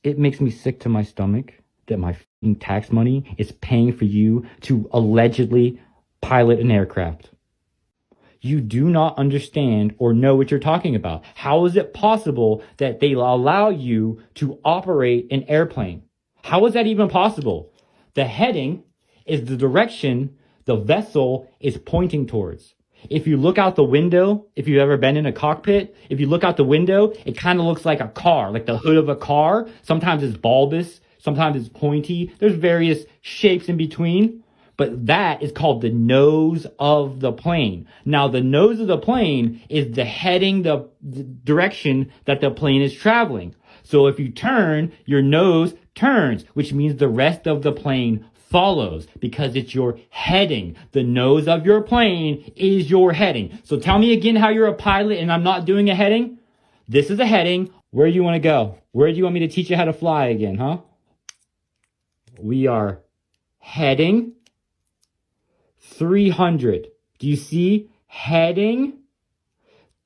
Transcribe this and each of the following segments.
It makes me sick to my stomach that my tax money is paying for you to allegedly pilot an aircraft. You do not understand or know what you're talking about. How is it possible that they allow you to operate an airplane? How is that even possible? The heading is the direction the vessel is pointing towards. If you look out the window, if you've ever been in a cockpit, if you look out the window, it kind of looks like a car, like the hood of a car. Sometimes it's bulbous, sometimes it's pointy. There's various shapes in between. But that is called the nose of the plane. Now, the nose of the plane is the heading, the direction that the plane is traveling. So if you turn, your nose turns, which means the rest of the plane follows because it's your heading. The nose of your plane is your heading. So tell me again how you're a pilot and I'm not doing a heading. This is a heading. Where do you want to go? Where do you want me to teach you how to fly again, huh? We are heading 300. Do you see? Heading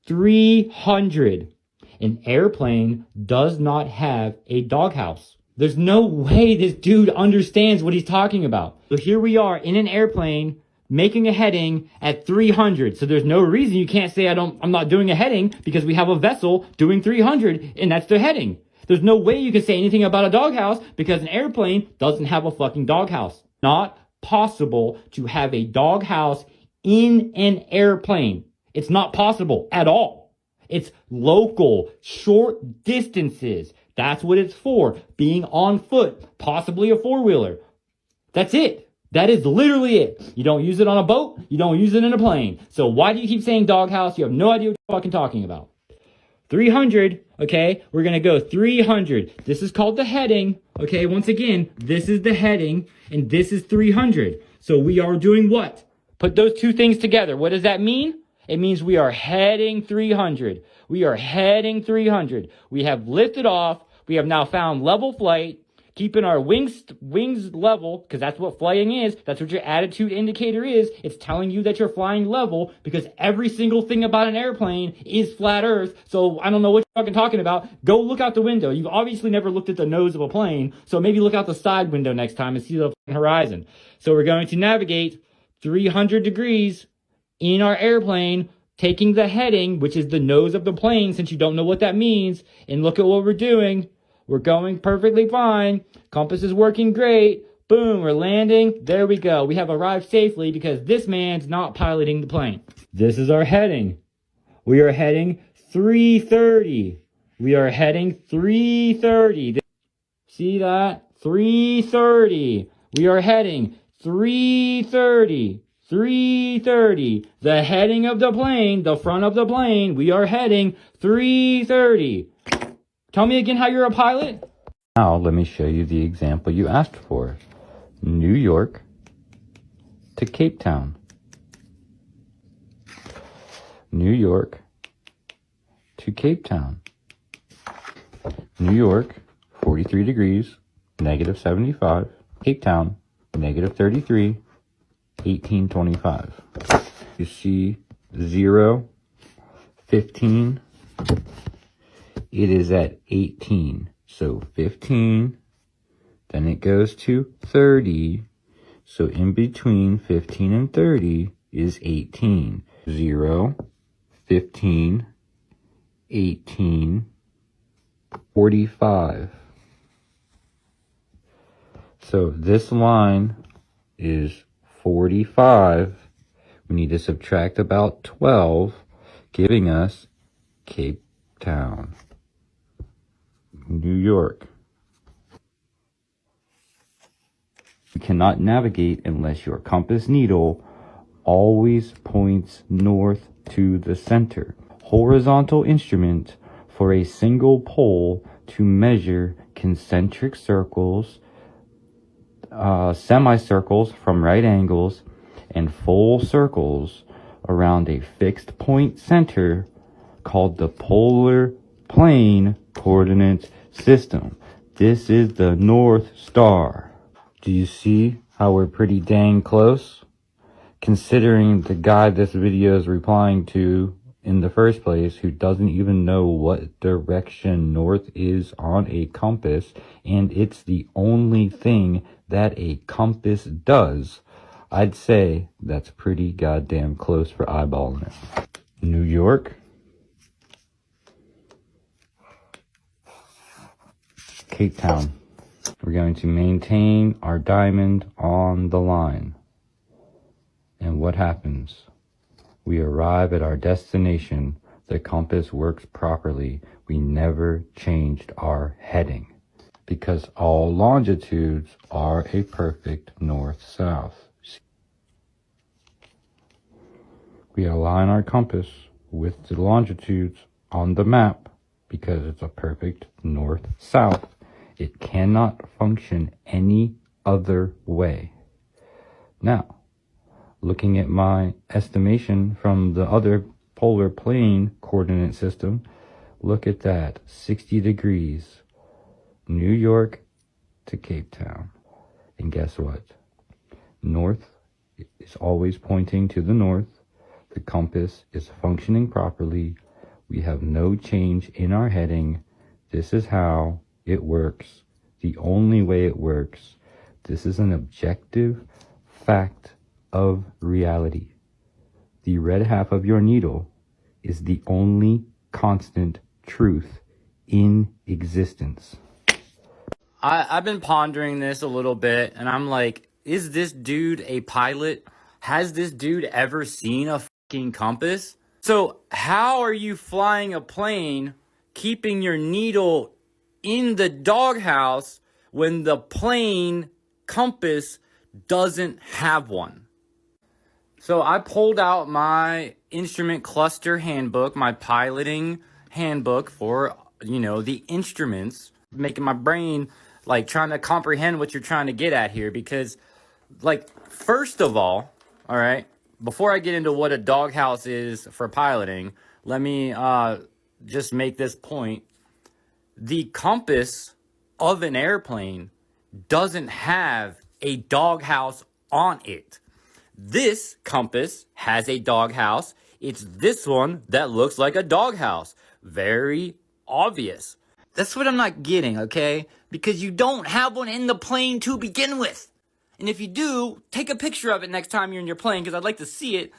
300. An airplane does not have a doghouse. There's no way this dude understands what he's talking about. So here we are in an airplane making a heading at 300. So there's no reason you can't say I'm not doing a heading because we have a vessel doing 300 and that's the heading. There's no way you can say anything about a doghouse because an airplane doesn't have a fucking doghouse. Not possible to have a doghouse in an airplane. It's not possible at all. It's local, short distances. That's what it's for. Being on foot, possibly a four-wheeler. That's it. That is literally it. You don't use it on a boat. You don't use it in a plane. So why do you keep saying doghouse? You have no idea what you're fucking talking about. 300, okay? We're going to go 300. This is called the heading, okay? Once again, this is the heading, and this is 300. So we are doing what? Put those two things together. What does that mean? It means we are heading 300. We are heading 300. We have lifted off. We have now found level flight, keeping our wings level, because that's what flying is. That's what your attitude indicator is. It's telling you that you're flying level because every single thing about an airplane is flat earth. So I don't know what you're fucking talking about. Go look out the window. You've obviously never looked at the nose of a plane. So maybe look out the side window next time and see the horizon. So we're going to navigate 300 degrees in our airplane, taking the heading, which is the nose of the plane, since you don't know what that means. And look at what we're doing. We're going perfectly fine. Compass is working great. Boom, we're landing. There we go. We have arrived safely because this man's not piloting the plane. This is our heading. We are heading 330. We are heading 330. See that? 330. We are heading 330. 330. The heading of the plane, the front of the plane, we are heading 330. Tell me again how you're a pilot. Now, let me show you the example you asked for. New York to Cape Town. New York to Cape Town. New York, 43 degrees, negative 75. Cape Town, negative 33, 1825. You see 0, 15. It is at 18. So 15, then it goes to 30. So in between 15 and 30 is 18. 0, 15, 18, 45. So this line is 45. We need to subtract about 12, giving us Cape Town, New York. You cannot navigate unless your compass needle always points north to the center. Horizontal instrument for a single pole to measure concentric circles, semicircles from right angles, and full circles around a fixed point center called the polar plane coordinate system. This is the North Star. Do you see how we're pretty dang close? Considering the guy this video is replying to in the first place who doesn't even know what direction north is on a compass, and it's the only thing that a compass does, I'd say that's pretty goddamn close for eyeballing it. New York, Cape Town. We're going to maintain our diamond on the line. And what happens? We arrive at our destination. The compass works properly. We never changed our heading because all longitudes are a perfect north-south. We align our compass with the longitudes on the map because it's a perfect north-south. It cannot function any other way. Now, looking at my estimation from the other polar plane coordinate system, look at that, 60 degrees, New York to Cape Town. And guess what? North is always pointing to the north. The compass is functioning properly. We have no change in our heading. This is how it works. The only way it works. This is an objective fact of reality. The red half of your needle is the only constant truth in existence. I've been pondering this a little bit, and I'm like, is this dude a pilot? Has this dude ever seen a fucking compass? So how are you flying a plane, keeping your needle in the doghouse when the plane compass doesn't have one? So I pulled out my instrument cluster handbook, my piloting handbook for, the instruments, making my brain like trying to comprehend what you're trying to get at here. Because, first of all right, before I get into what a doghouse is for piloting, let me just make this point. The compass of an airplane doesn't have a doghouse on it. This compass has a doghouse. It's this one that looks like a doghouse. Very obvious. That's what I'm not getting, okay? Because you don't have one in the plane to begin with. And if you do, take a picture of it next time you're in your plane because I'd like to see it.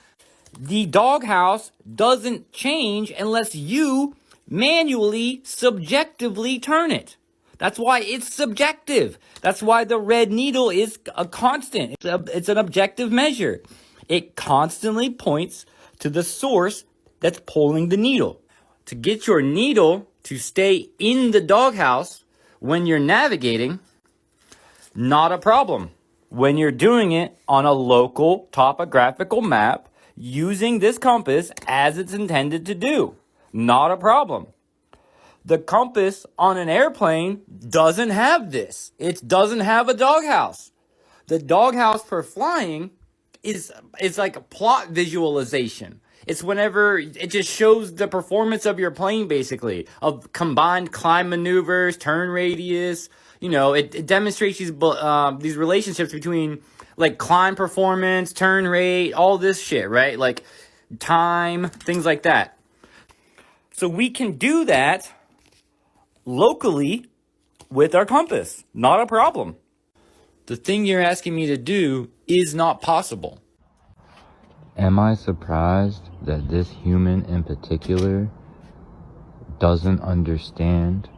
The doghouse doesn't change unless you manually, subjectively turn it. That's why it's subjective. That's why the red needle is a constant. It's an objective measure. It constantly points to the source that's pulling the needle. To get your needle to stay in the doghouse when you're navigating, not a problem. When you're doing it on a local topographical map using this compass as it's intended to do, not a problem. The compass on an airplane doesn't have this. It doesn't have a doghouse. The doghouse for flying is like a plot visualization. It's whenever it just shows the performance of your plane, basically, of combined climb maneuvers, turn radius. It demonstrates these relationships between like climb performance, turn rate, all this shit, right? Like time, things like that. So we can do that locally with our compass. Not a problem. The thing you're asking me to do is not possible. Am I surprised that this human in particular doesn't understand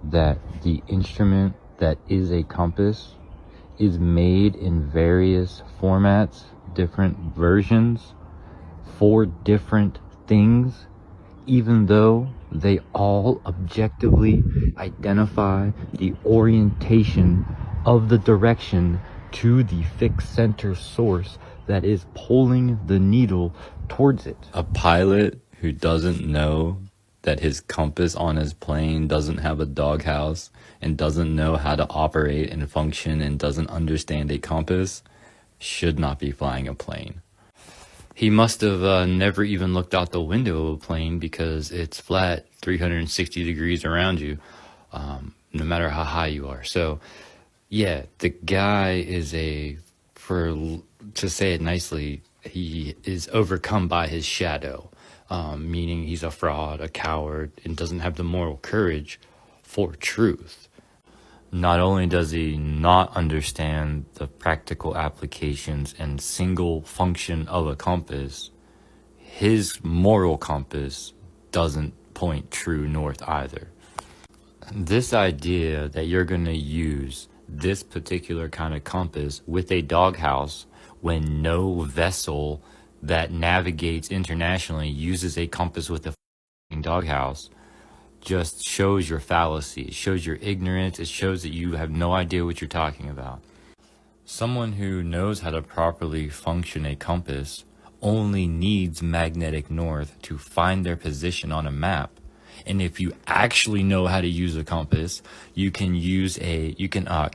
that the instrument that is a compass is made in various formats, different versions, for different things, even though they all objectively identify the orientation of the direction to the fixed center source that is pulling the needle towards it? A pilot who doesn't know that his compass on his plane doesn't have a doghouse and doesn't know how to operate and function and doesn't understand a compass should not be flying a plane. He must have never even looked out the window of a plane because it's flat 360 degrees around you, no matter how high you are. So, yeah, the guy is to say it nicely, he is overcome by his shadow. meaning he's a fraud, a coward, and doesn't have the moral courage for truth. Not only does he not understand the practical applications and single function of a compass, his moral compass doesn't point true north either. This idea that you're going to use this particular kind of compass with a doghouse when no vessel that navigates internationally uses a compass with a doghouse just shows your fallacy. It shows your ignorance. It shows that you have no idea what you're talking about. Someone who knows how to properly function a compass only needs magnetic north to find their position on a map. And if you actually know how to use a compass, you can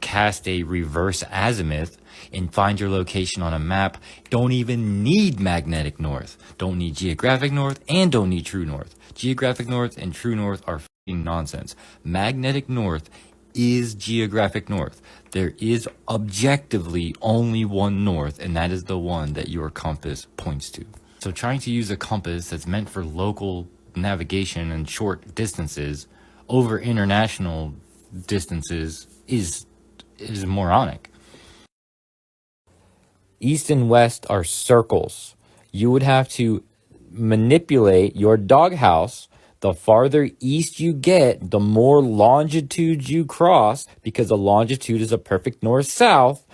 cast a reverse azimuth and find your location on a map. Don't even need magnetic north. Don't need geographic north and don't need true north. Geographic north and true north are f***ing nonsense. Magnetic north is geographic north. There is objectively only one north, and that is the one that your compass points to. So trying to use a compass that's meant for local navigation and short distances over international distances is moronic. East and west are circles. You would have to manipulate your doghouse. The farther east you get, the more longitude you cross, because a longitude is a perfect north-south.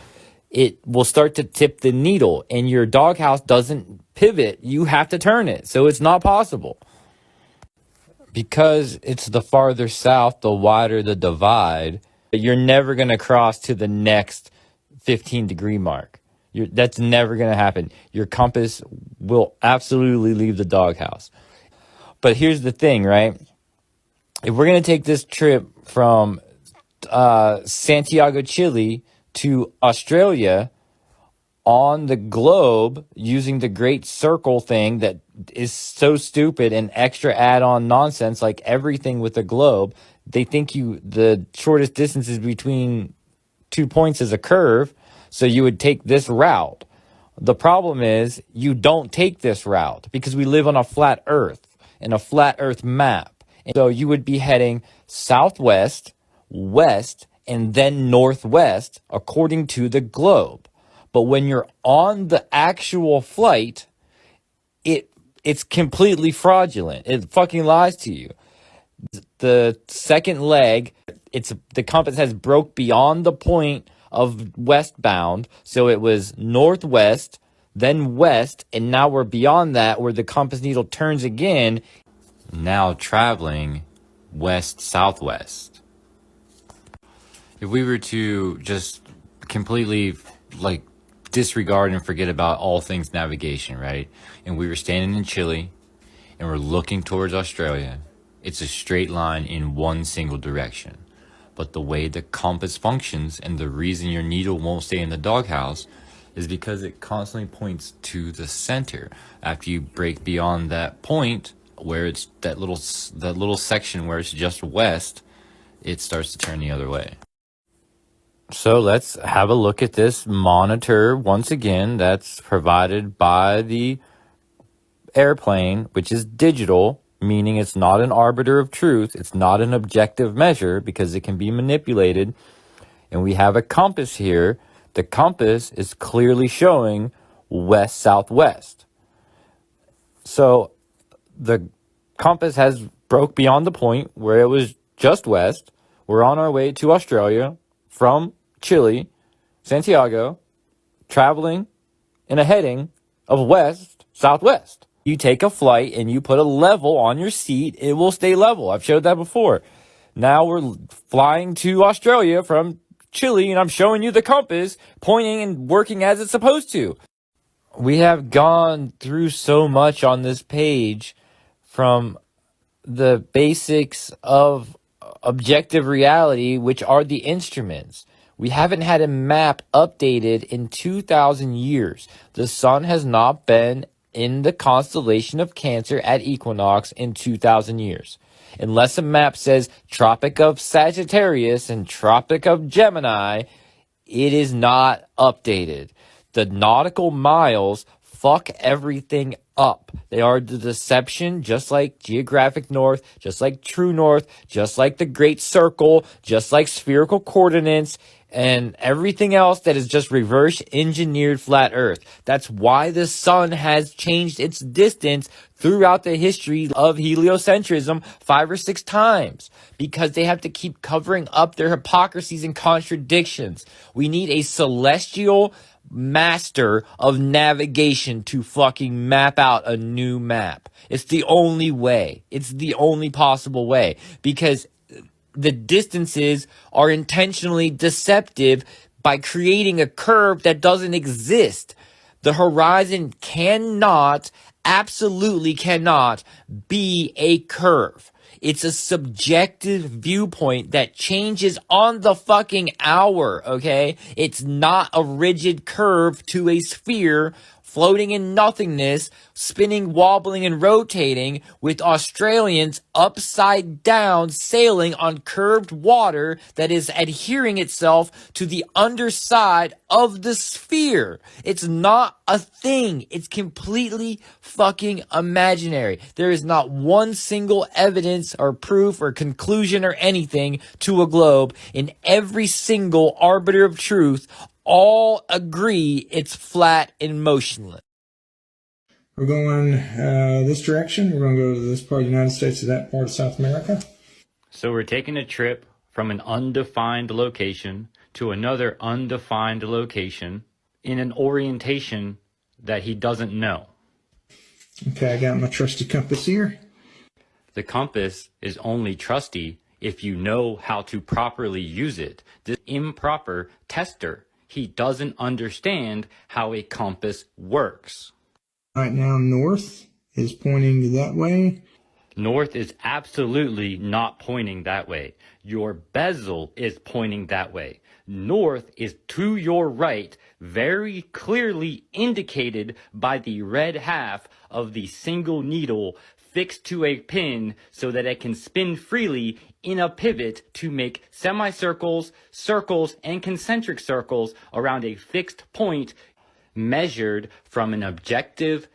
It will start to tip the needle, and your doghouse doesn't pivot. You have to turn it, so it's not possible. Because it's the farther south, the wider the divide, you're never going to cross to the next 15-degree mark. That's never going to happen. Your compass will absolutely leave the doghouse. But here's the thing, right? If we're going to take this trip from Santiago, Chile to Australia on the globe using the great circle thing that is so stupid and extra add-on nonsense, like everything with the globe, they think the shortest distances between 2 points is a curve, so you would take this route. The problem is you don't take this route because we live on a flat earth and a flat earth map. And so you would be heading southwest, west, and then northwest according to the globe. But when you're on the actual flight, it's completely fraudulent. It fucking lies to you. The second leg, the compass has broke beyond the point of westbound, so it was northwest, then west, and now we're beyond that where the compass needle turns again. Now traveling west-southwest. If we were to just completely disregard and forget about all things navigation, right? And we were standing in Chile and we're looking towards Australia. It's a straight line in one single direction. But the way the compass functions and the reason your needle won't stay in the doghouse is because it constantly points to the center. After you break beyond that point where it's that little section where it's just west, it starts to turn the other way. So let's have a look at this monitor once again that's provided by the airplane, which is digital, meaning it's not an arbiter of truth. It's not an objective measure because it can be manipulated. And we have a compass here. The compass is clearly showing west-southwest. So the compass has broke beyond the point where it was just west. We're on our way to Australia from Chile, Santiago, traveling in a heading of west-southwest. You take a flight and you put a level on your seat, it will stay level. I've showed that before. Now we're flying to Australia from Chile and I'm showing you the compass pointing and working as it's supposed to. We have gone through so much on this page, from the basics of objective reality, which are the instruments. We haven't had a map updated in 2,000 years. The sun has not been in the constellation of Cancer at equinox in 2,000 years. Unless a map says Tropic of Sagittarius and Tropic of Gemini, it is not updated. The nautical miles fuck everything up. They are the deception, just like geographic north, just like true north, just like the Great Circle, just like spherical coordinates, and everything else that is just reverse engineered flat earth. That's why the sun has changed its distance throughout the history of heliocentrism 5 or 6 times, because they have to keep covering up their hypocrisies and contradictions. We need a celestial master of navigation to fucking map out a new map. It's the only way. It's the only possible way, because the distances are intentionally deceptive by creating a curve that doesn't exist. The horizon cannot, absolutely cannot, be a curve. It's a subjective viewpoint that changes on the fucking hour, okay? It's not a rigid curve to a sphere floating in nothingness, spinning, wobbling, and rotating, with Australians upside down sailing on curved water that is adhering itself to the underside of the sphere. It's not a thing. It's completely fucking imaginary. There is not one single evidence or proof or conclusion or anything to a globe. In every single arbiter of truth, all agree it's flat and motionless. We're going this direction. We're going to go to this part of the United States to that part of South America. So we're taking a trip from an undefined location to another undefined location in an orientation that he doesn't know. Okay, I got my trusty compass here. The compass is only trusty if you know how to properly use it. This improper tester, he doesn't understand how a compass works. Right now, north is pointing that way. North is absolutely not pointing that way. Your bezel is pointing that way. North is to your right, very clearly indicated by the red half of the single needle fixed to a pin so that it can spin freely in a pivot to make semicircles, circles, and concentric circles around a fixed point measured from an objective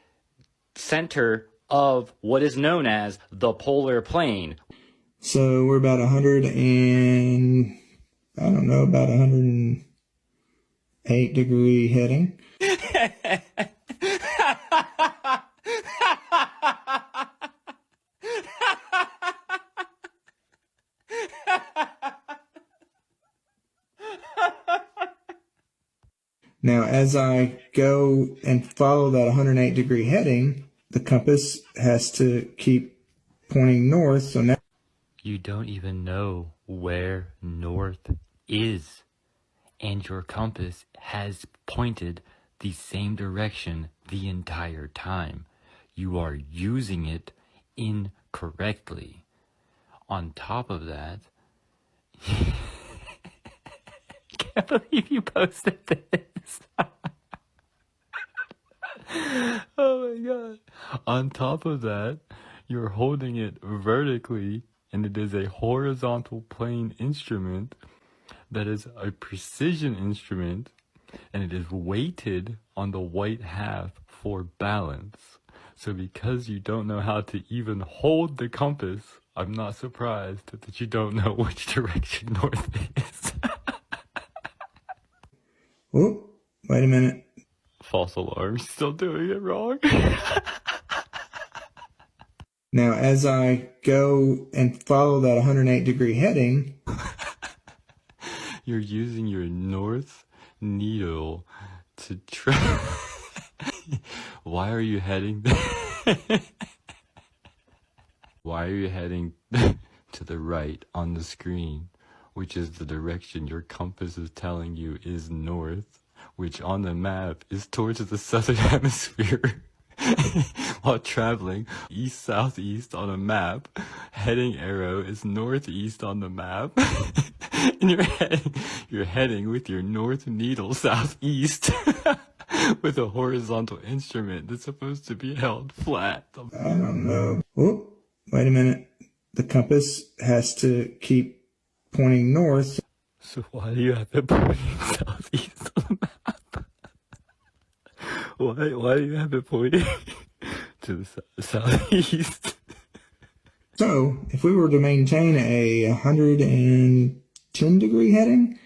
center of what is known as the polar plane. So we're about 108 degree heading. Now, as I go and follow that 108 degree heading, the compass has to keep pointing north. So now You don't even know where north is, and your compass has pointed the same direction the entire time. You are using it incorrectly. On top of that, can't believe you posted this. Oh my god. On top of that, you're holding it vertically, and it is a horizontal plane instrument that is a precision instrument, and it is weighted on the white half for balance. So because you don't know how to even hold the compass, I'm not surprised that you don't know which direction north is. oh, wait a minute. False alarm, still doing it wrong. Now, as I go and follow that 108 degree heading, You're using your north needle to try. Why are you heading Why are you heading to the right on the screen, which is the direction your compass is telling you is north, which on the map is towards the southern hemisphere? While traveling east-southeast on a map, heading arrow is northeast on the map, and you're heading with your north needle southeast with a horizontal instrument that's supposed to be held flat. I don't know. Oh, wait a minute. The compass has to keep pointing north. So why do you have it pointing southeast on the map? Why do you have it pointing to the southeast? So if we were to maintain a 110 degree heading,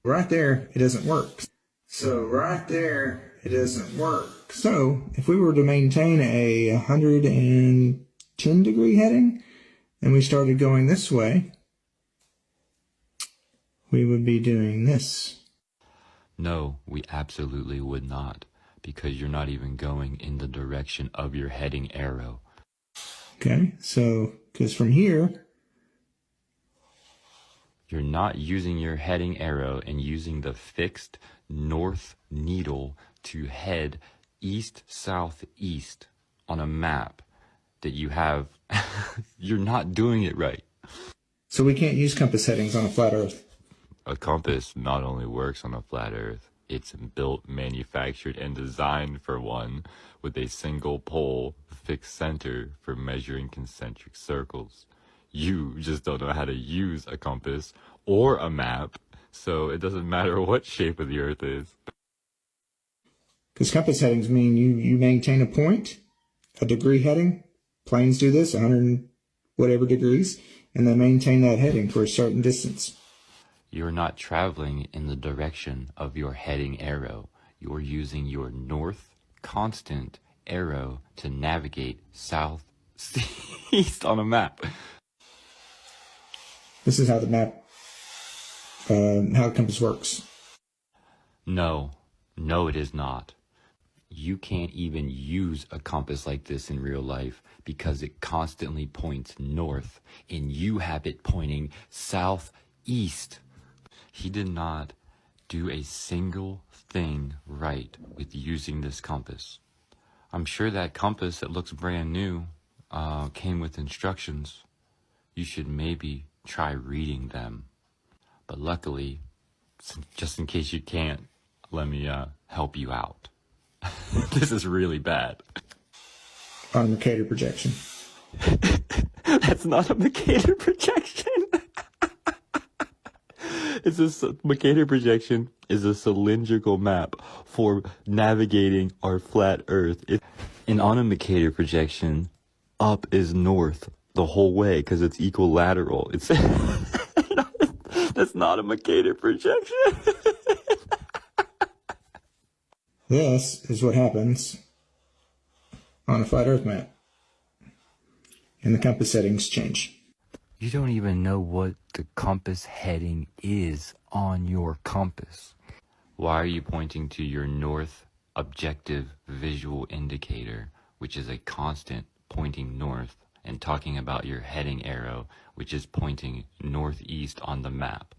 right there, it doesn't work. So right there, it doesn't work. So if we were to maintain a 110 degree heading and we started going this way, we would be doing this. No, we absolutely would not, because you're not even going in the direction of your heading arrow. Okay, so because from here, You're not using your heading arrow and using the fixed north needle to head east, south, east on a map that you have. You're not doing it right. so we can't use compass headings on a flat earth. A compass not only works on a flat earth, it's built, manufactured, and designed for one with a single pole fixed center for measuring concentric circles. You just don't know how to use a compass or a map, so it doesn't matter what shape of the earth is. Because compass headings mean you maintain a point, a degree heading. Planes do this, 100 whatever degrees, and they maintain that heading for a certain distance. You're not traveling in the direction of your heading arrow. You're using your north constant arrow to navigate south east on a map. This is how the map, how the compass works. No, it is not. You can't even use a compass like this in real life because it constantly points north and you have it pointing southeast. He did not do a single thing right with using this compass. I'm sure that compass that looks brand new came with instructions. You should maybe try reading them. But luckily, just in case you can't, let me help you out. This is really bad. On a Mercator projection. That's not a Mercator projection. Mercator projection is a cylindrical map for navigating our flat Earth. And on a Mercator projection, up is north the whole way because it's equilateral. It's that's not a Mercator projection. This is what happens on a flat earth map. And the compass settings change. You don't even know what the compass heading is on your compass. Why are you pointing to your north objective visual indicator, which is a constant pointing north, and talking about your heading arrow, which is pointing northeast on the map?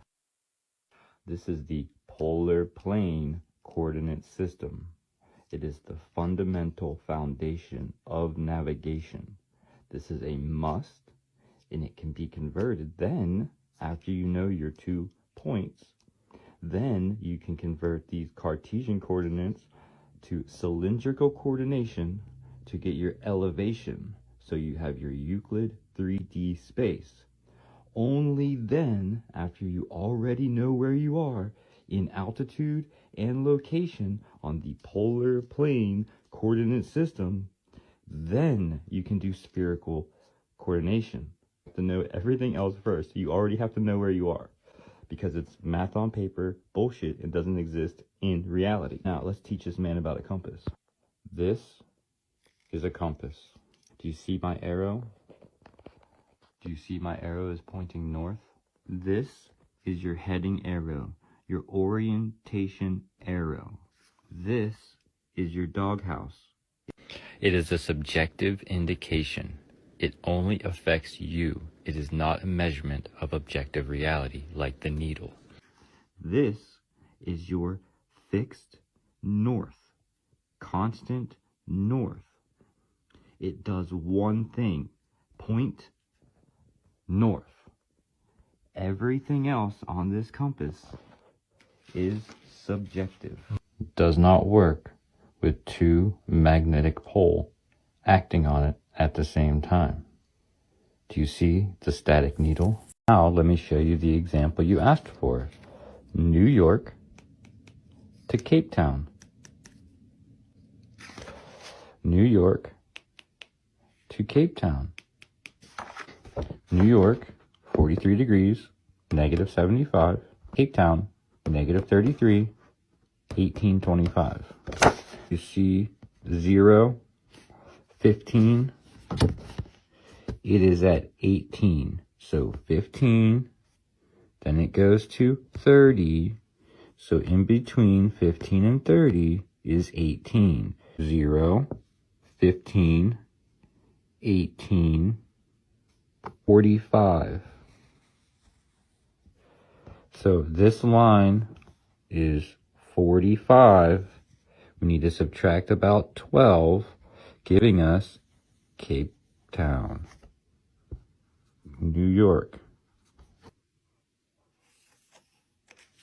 This is the polar plane coordinate system. It is the fundamental foundation of navigation. This is a must, and it can be converted then after you know your 2 points. Then you can convert these Cartesian coordinates to cylindrical coordination to get your elevation. So you have your Euclid 3D space. Only then, after you already know where you are in altitude and location on the polar plane coordinate system, then you can do spherical coordination. You have to know everything else first. You already have to know where you are because it's math on paper bullshit. It doesn't exist in reality. Now let's teach this man about a compass. This is a compass. Do you see my arrow? Do you see my arrow is pointing north? This is your heading arrow, your orientation arrow. This is your doghouse. It is a subjective indication. It only affects you. It is not a measurement of objective reality like the needle. This is your fixed north, constant north. It does one thing, point north. Everything else on this compass is subjective. Does not work with 2 magnetic poles acting on it at the same time. Do you see the static needle? Now let me show you the example you asked for. New York to Cape Town. New York to Cape Town. New York, 43 degrees, negative 75. Cape Town, negative 33, 1825. You see 0, 15. It is at 18. So 15, then it goes to 30. So in between 15 and 30 is 18. 0, 15, 18, 45. So this line is 45. We need to subtract about 12, giving us Cape Town, New York.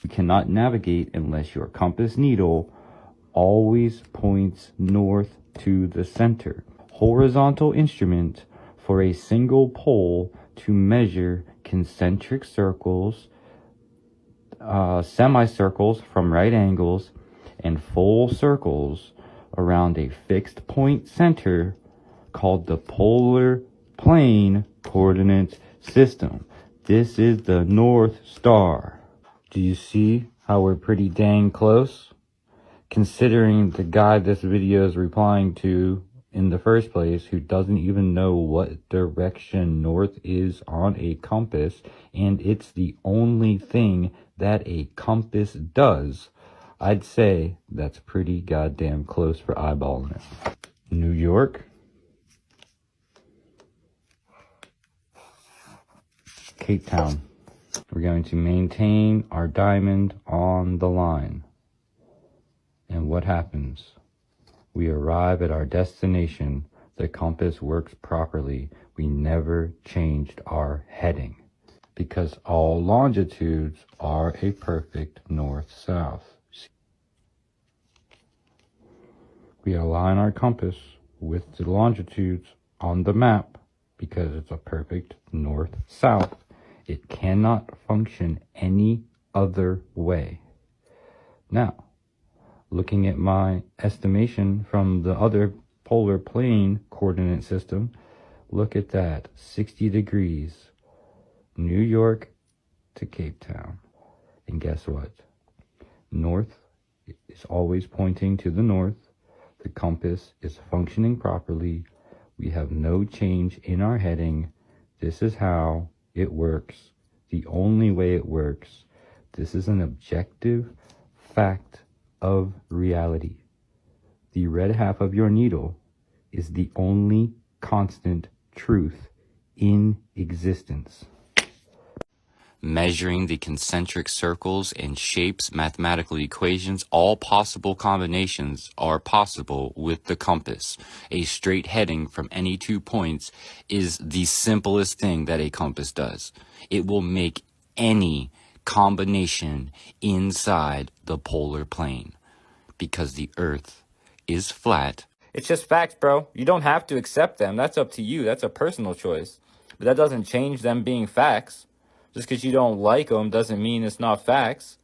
You cannot navigate unless your compass needle always points north to the center. Horizontal instrument for a single pole to measure concentric circles, semicircles from right angles, and full circles around a fixed point center called the polar plane coordinate system. This is the North Star. Do you see how we're pretty dang close? Considering the guy this video is replying to in the first place, who doesn't even know what direction north is on a compass, and it's the only thing that a compass does, I'd say that's pretty goddamn close for eyeballing it. New York, Cape Town. We're going to maintain our diamond on the line. And what happens? We arrive at our destination. The compass works properly. We never changed our heading because all longitudes are a perfect north-south. We align our compass with the longitudes on the map because it's a perfect north-south. It cannot function any other way. Now, looking at my estimation from the other polar plane coordinate system, look at that, 60 degrees, New York to Cape Town. And guess what? North is always pointing to the north. The compass is functioning properly. We have no change in our heading. This is how it works. The only way it works. This is an objective fact of reality. The red half of your needle is the only constant truth in existence. Measuring the concentric circles and shapes, mathematical equations, all possible combinations are possible with the compass. A straight heading from any 2 points is the simplest thing that a compass does. It will make any combination inside the polar plane because the Earth is flat. It's just facts, bro. You don't have to accept them. That's up to you. That's a personal choice. But that doesn't change them being facts. Just because you don't like them doesn't mean it's not facts.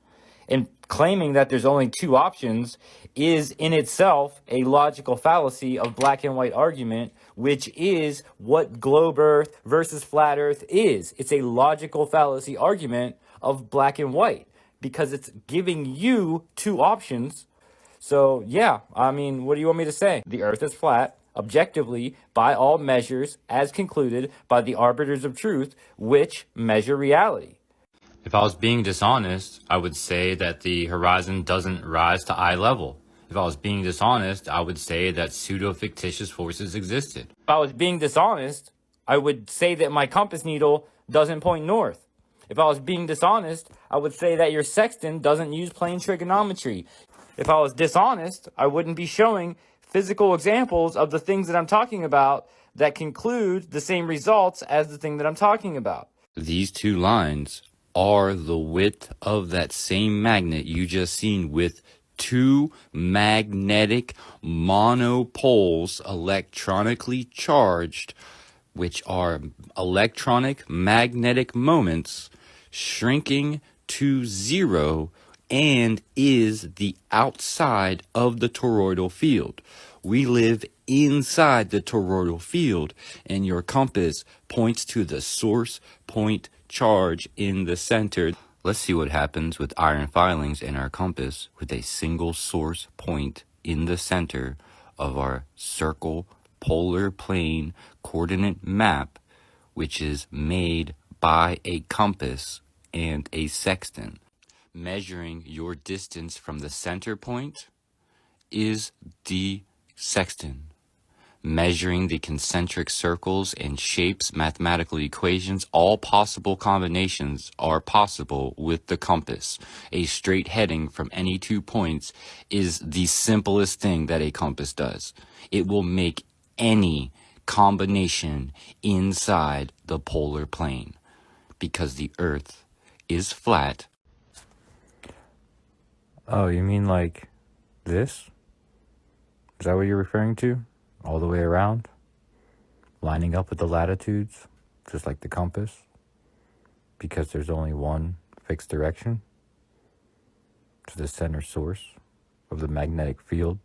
And claiming that there's only 2 options is in itself a logical fallacy of black and white argument, which is what globe Earth versus flat Earth is. It's a logical fallacy argument of black and white because it's giving you 2 options. So, yeah, I mean, what do you want me to say? The Earth is flat, objectively, by all measures, as concluded by the arbiters of truth, which measure reality. If I was being dishonest, I would say that the horizon doesn't rise to eye level. If I was being dishonest, I would say that pseudo-fictitious forces existed. If I was being dishonest, I would say that my compass needle doesn't point north. If I was being dishonest, I would say that your sextant doesn't use plane trigonometry. If I was dishonest, I wouldn't be showing physical examples of the things that I'm talking about that conclude the same results as the thing that I'm talking about. These 2 lines are the width of that same magnet you just seen with 2 magnetic monopoles electronically charged, which are electronic magnetic moments shrinking to 0 and is the outside of the toroidal field. We live inside the toroidal field, and your compass points to the source point charge in the center. Let's see what happens with iron filings in our compass with a single source point in the center of our circle polar plane coordinate map, which is made by a compass and a sextant. Measuring your distance from the center point is the sextant. Measuring the concentric circles and shapes, mathematical equations, all possible combinations are possible with the compass. A straight heading from any 2 points is the simplest thing that a compass does. It will make any combination inside the polar plane because the Earth is flat. Oh, you mean like this? Is that what you're referring to? All the way around? Lining up with the latitudes, just like the compass? Because there's only one fixed direction to the center source of the magnetic field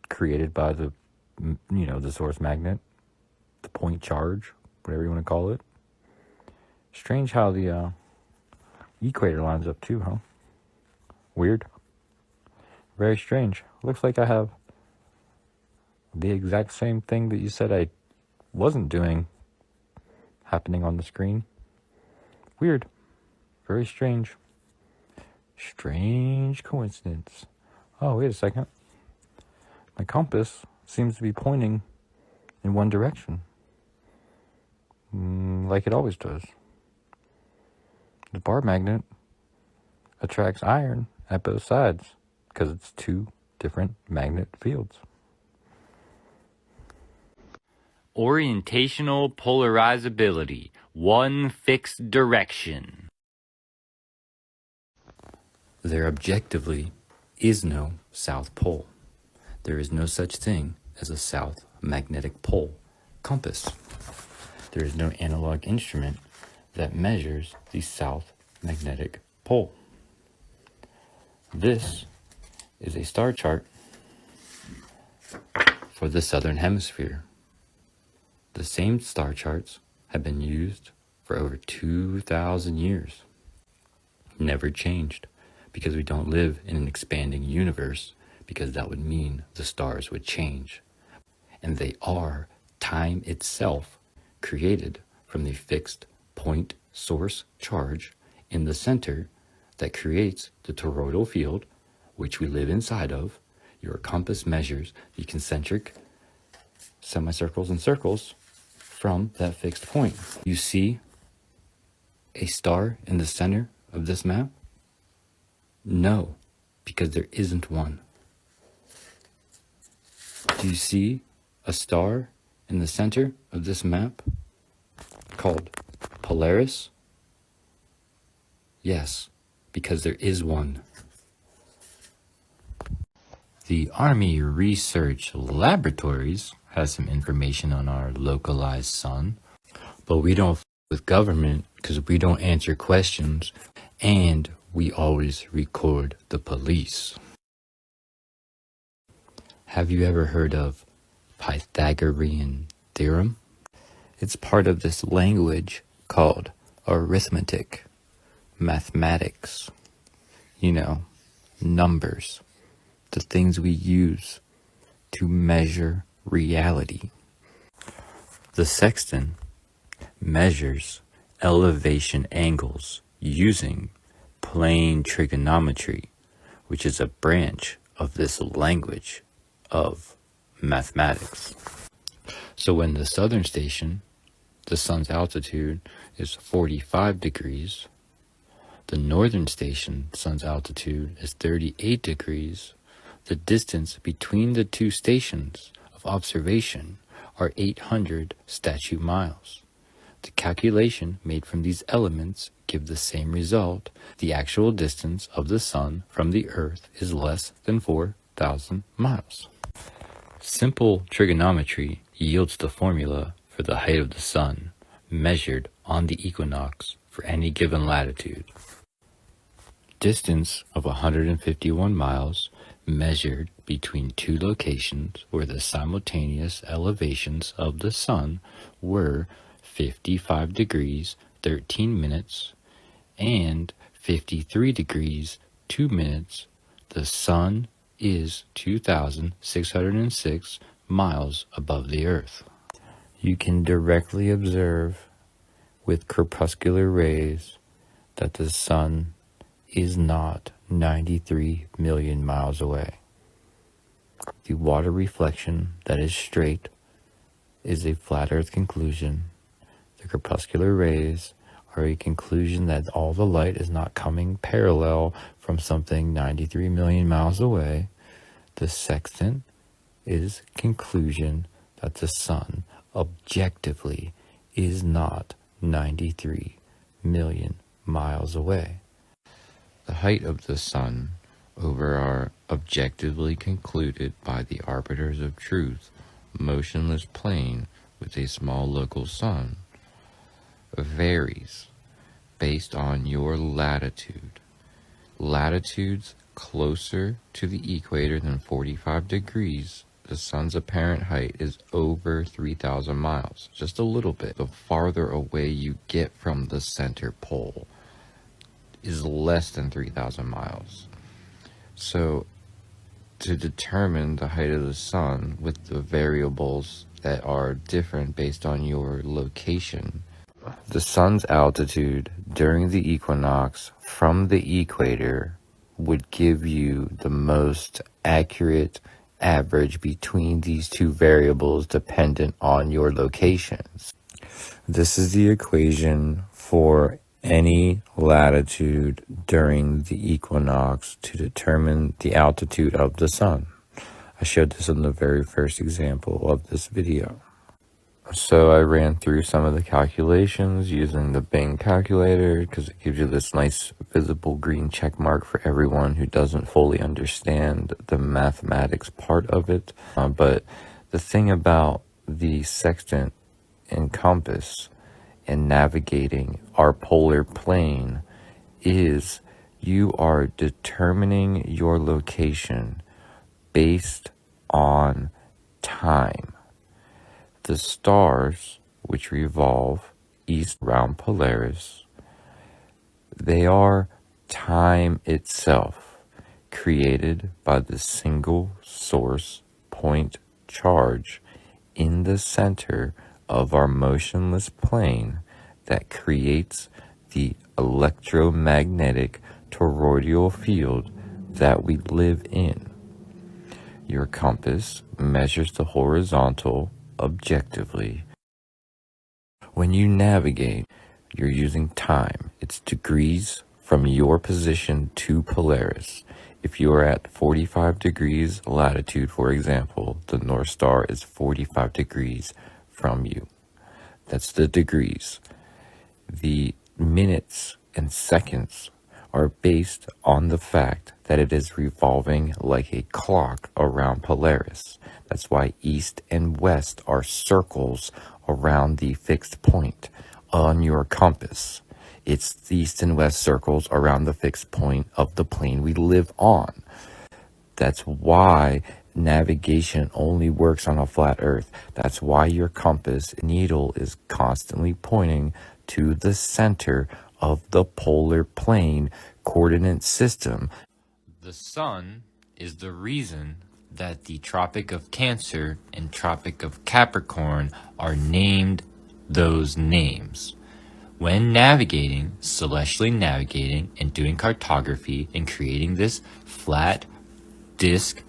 created by the source magnet, the point charge, whatever you want to call it. Strange how the equator lines up too, huh? Weird. Very strange. Looks like I have the exact same thing that you said I wasn't doing happening on the screen. Weird. Very strange. Strange coincidence. Oh, wait a second. My compass seems to be pointing in one direction. Like it always does. The bar magnet attracts iron at both sides because it's two different magnet fields. Orientational polarizability, one fixed direction. There objectively is no South Pole. There is no such thing as a South Magnetic Pole compass. There is no analog instrument that measures the South Magnetic Pole. This is a star chart for the Southern Hemisphere. The same star charts have been used for over 2,000 years. Never changed, because we don't live in an expanding universe, because that would mean the stars would change. And they are time itself, created from the fixed point source charge in the center that creates the toroidal field, which we live inside of. Your compass measures the concentric semicircles and circles from that fixed point. You see a star in the center of this map? No, because there isn't one. Do you see a star in the center of this map called Polaris? Yes, because there is one. The Army Research Laboratories has some information on our localized sun, but we don't f with government because we don't answer questions, and we always record the police. Have you ever heard of Pythagorean theorem? It's part of this language called arithmetic, mathematics, numbers, the things we use to measure reality. The sextant measures elevation angles using plane trigonometry, which is a branch of this language of mathematics. So when the southern station, the sun's altitude is 45 degrees, the northern station, sun's altitude is 38 degrees, the distance between the two stations of observation are 800 statute miles. The calculation made from these elements give the same result. The actual distance of the sun from the earth is less than 4,000 miles. Simple trigonometry yields the formula for the height of the sun measured on the equinox for any given latitude. Distance of 151 miles measured between two locations where the simultaneous elevations of the sun were 55 degrees 13 minutes and 53 degrees 2 minutes, the sun is 2,606 miles above the earth. You can directly observe with crepuscular rays that the sun is not 93 million miles away. The water reflection that is straight is a flat earth conclusion. The crepuscular rays are a conclusion that all the light is not coming parallel from something 93 million miles away. The sextant is conclusion that the sun objectively is not 93 million miles away. The height of the sun over our objectively concluded by the arbiters of truth motionless plane with a small local sun varies based on your latitude. Latitudes closer to the equator than 45 degrees, the sun's apparent height is over 3,000 miles, just a little bit. The farther away you get from the center pole is less than 3,000 miles. So to determine the height of the sun with the variables that are different based on your location, the sun's altitude during the equinox from the equator would give you the most accurate average between these two variables dependent on your locations. This is the equation for any latitude during the equinox to determine the altitude of the sun. I showed this in the very first example of this video. So I ran through some of the calculations using the Bing calculator because it gives you this nice visible green check mark for everyone who doesn't fully understand the mathematics part of it. But the thing about the sextant and compass and navigating our polar plane is you are determining your location based on time. The stars, which revolve east around Polaris, they are time itself, created by the single source point charge in the center of our motionless plane that creates the electromagnetic toroidal field that we live in. Your compass measures the horizontal objectively. When you navigate, you're using time. It's degrees from your position to Polaris. If you are at 45 degrees latitude, for example, the North Star is 45 degrees from you. That's the degrees. The minutes and seconds are based on the fact that it is revolving like a clock around Polaris. That's why east and west are circles around the fixed point on your compass. It's the east and west circles around the fixed point of the plane we live on. That's why navigation only works on a flat earth. That's why your compass needle is constantly pointing to the center of the polar plane coordinate system. The sun is the reason that the Tropic of Cancer and Tropic of Capricorn are named those names. When navigating, celestially navigating, and doing cartography and creating this flat disk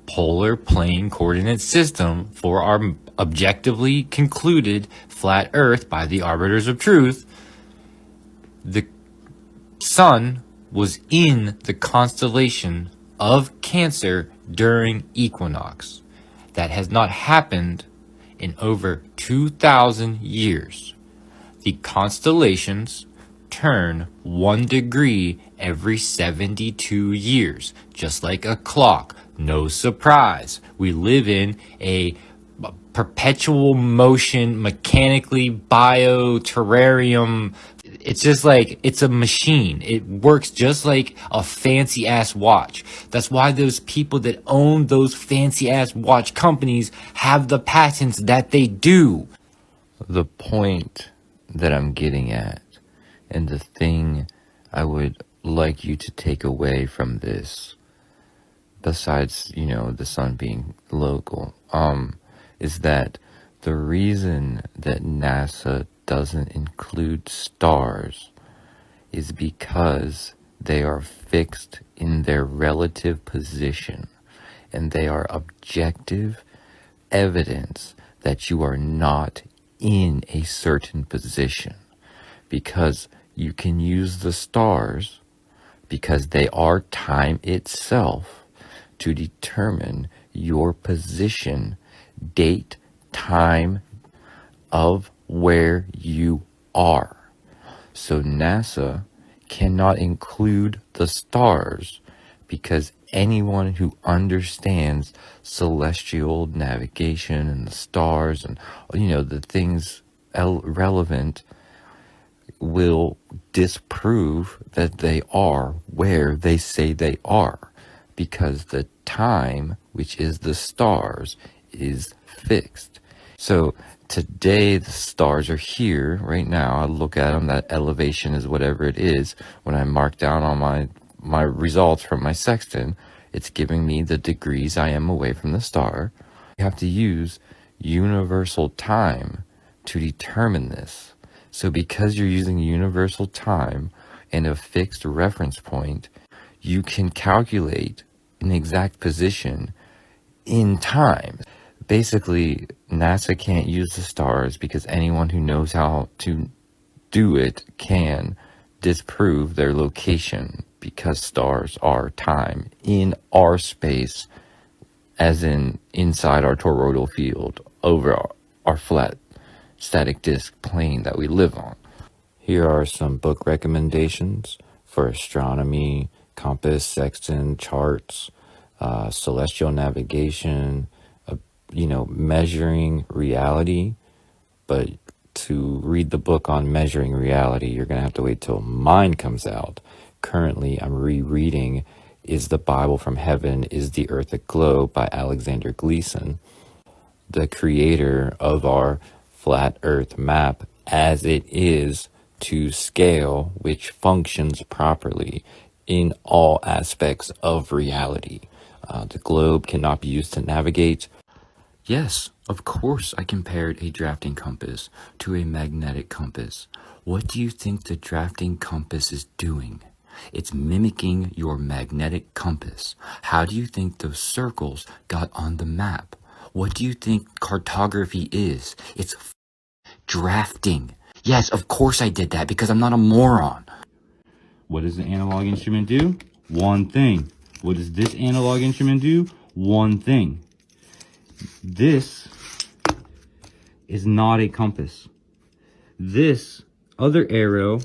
polar plane coordinate system for our objectively concluded flat earth by the arbiters of truth, the sun was in the constellation of Cancer during equinox. That has not happened in over 2,000 years. The constellations turn 1 degree every 72 years, just like a clock. No surprise. We live in a perpetual motion, mechanically bio-terrarium. It's just like, it's a machine. It works just like a fancy ass watch. That's why those people that own those fancy ass watch companies have the patents that they do. The point that I'm getting at, and the thing I would like you to take away from this, besides, the sun being local, is that the reason that NASA doesn't include stars is because they are fixed in their relative position, and they are objective evidence that you are not in a certain position, because you can use the stars, because they are time itself, to determine your position, date, time of where you are. So NASA cannot include the stars, because anyone who understands celestial navigation and the stars and, the things relevant, will disprove that they are where they say they are, because the time, which is the stars, is fixed. So today the stars are here right now. I look at them, that elevation is whatever it is. When I mark down on my results from my sextant, it's giving me the degrees I am away from the star. You have to use universal time to determine this. So because you're using universal time and a fixed reference point, you can calculate an exact position in time. Basically, NASA can't use the stars because anyone who knows how to do it can disprove their location, because stars are time in our space, as in inside our toroidal field, over our flat static disk plane that we live on. Here are some book recommendations for astronomy, compass, sextant, charts, celestial navigation, measuring reality. But to read the book on measuring reality, you're going to have to wait till mine comes out. Currently, I'm rereading Is the Bible from Heaven? Is the Earth a Globe? By Alexander Gleason, the creator of our flat Earth map as it is to scale, which functions properly in all aspects of reality. The globe cannot be used to navigate. Yes, of course I compared a drafting compass to a magnetic compass. What do you think the drafting compass is doing? It's mimicking your magnetic compass. How do you think those circles got on the map? What do you think cartography is? It's drafting. Yes, of course I did that, because I'm not a moron. What does the analog instrument do? One thing. What does this analog instrument do? One thing. This is not a compass. This other arrow,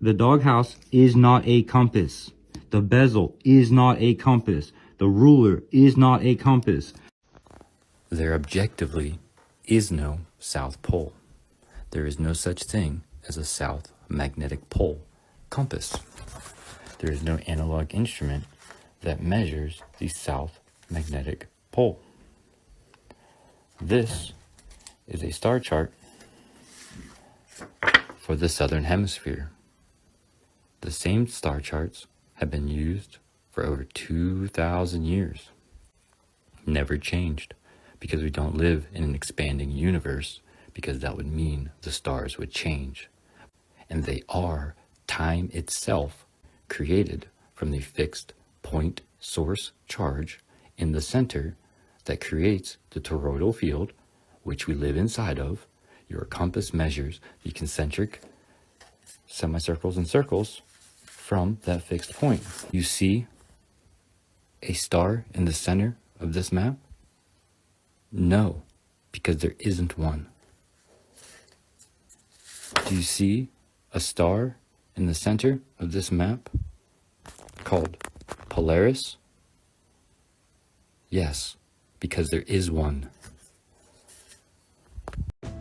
the doghouse, is not a compass. The bezel is not a compass. The ruler is not a compass. There objectively is no South Pole. There is no such thing as a South Magnetic Pole compass. There is no analog instrument that measures the South Magnetic Pole. This is a star chart for the Southern Hemisphere. The same star charts have been used for over 2,000 years. Never changed, because we don't live in an expanding universe, because that would mean the stars would change. And they are time itself, created from the fixed point source charge in the center that creates the toroidal field, which we live inside of. Your compass measures the concentric semicircles and circles from that fixed point. You see a star in the center of this map? No, because there isn't one. Do you see a star in the center of this map called Polaris? Yes, because there is one.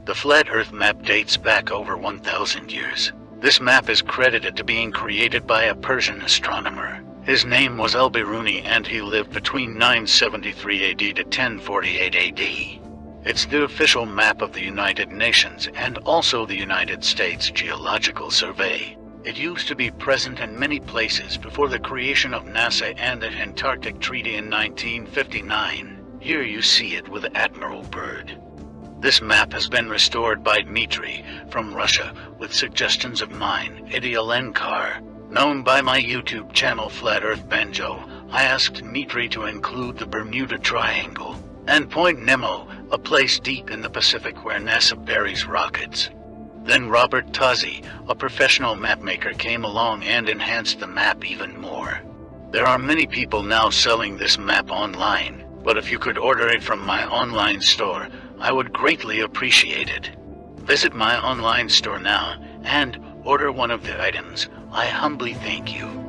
The flat Earth map dates back over 1,000 years. This map is credited to being created by a Persian astronomer. His name was Al-Biruni, and he lived between 973 AD to 1048 AD. It's the official map of the United Nations and also the United States Geological Survey. It used to be present in many places before the creation of NASA and the Antarctic Treaty in 1959. Here you see it with Admiral Byrd. This map has been restored by Dmitry from Russia with suggestions of mine, Idialenkar. Known by my YouTube channel Flat Earth Banjo, I asked Dmitry to include the Bermuda Triangle and Point Nemo, a place deep in the Pacific where NASA buries rockets. Then Robert Tozzi, a professional mapmaker, came along and enhanced the map even more. There are many people now selling this map online, but if you could order it from my online store, I would greatly appreciate it. Visit my online store now and order one of the items. I humbly thank you.